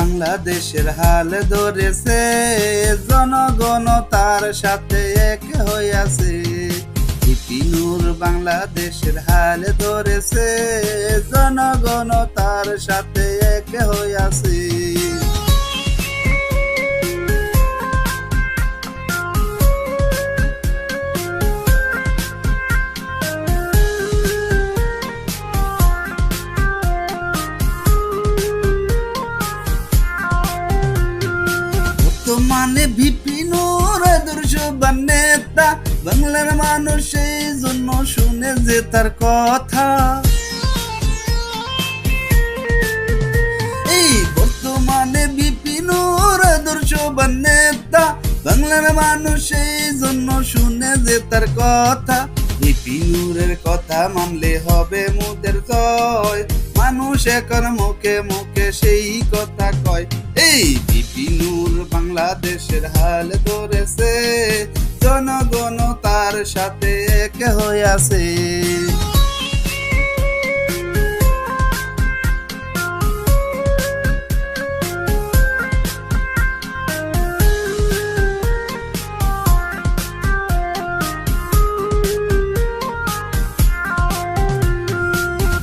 বাংলাদেশের হাল ধরেছে, জনগণ তার সাথে এক হইয়াছে। বিপিনুর বাংলাদেশের হাল ধরেছে, জনগণ তার সাথে এক হইয়াছে। বর্তমানে বিপিনুর আদর্শ নেতা, বাংলার মানুষ সেই জন্য শুনে যে তার কথা। এই বর্তমানে বিপিনুর আদর্শ নেতা, বাংলার মানুষ সেই জন্য শুনে যে তার কথা। বিপিনুরের কথা মানলে হবে মোদের জয়, মানুষ এখন মুখে মুখে সেই কথা কয়। এই বিপিনুর বাংলাদেশের হাল ধরেছে, জনগণ তার সাথে এক হইয়াছে।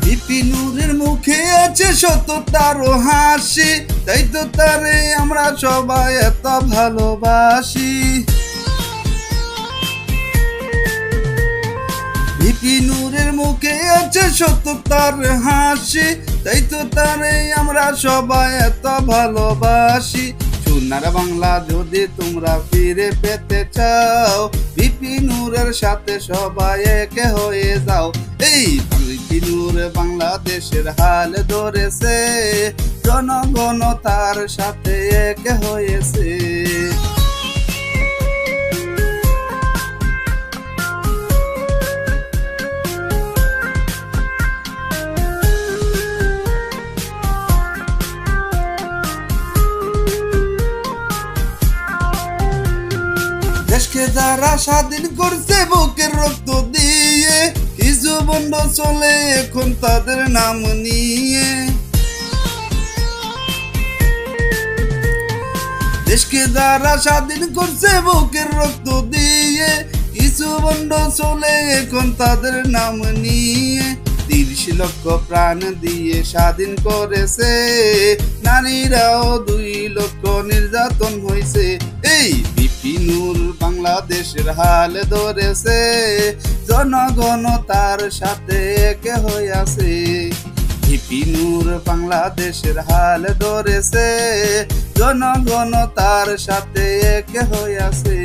বিপিনুরের মুখে আছে সততার ও হাসি, তাই তো তারে আমরা সবাই এত ভালোবাসি। বিপিনুরের মুখে আছে সততার হাসি, তাই তো তারে আমরা সবাই এত ভালোবাসি। সোনার বাংলা যদি তোমরা ফিরে পেতে চাও, বিপিনুরের সাথে সবাই এক হয়ে যাও। এই বিপিনুর বাংলাদেশের হাল ধরেছে, জনগণ তার সাথে এক হয়েছে। দেশকে যারা স্বাধীন করছে বুকের রক্ত দিয়ে, কিছু বন্ধ চলে এখন তাদের নাম নিয়ে। দেশকে যারা স্বাধীন করছে বুকের রক্ত দিয়ে, কিছু বন্ধ চলে এখন তাদের নাম নিয়ে। 30 লক্ষ প্রাণ দিয়ে স্বাধীন করেছে, নারীরাও 2 লক্ষ নির্যাতন হয়েছে। এই বিপিনুর বাংলাদেশের হাল ধরেছে, জনগণ তার সাথে এক হইয়াছে। বিপিনুর বাংলাদেশের হাল ধরেছে, জনগণ তার সাথে এক হইয়াছে।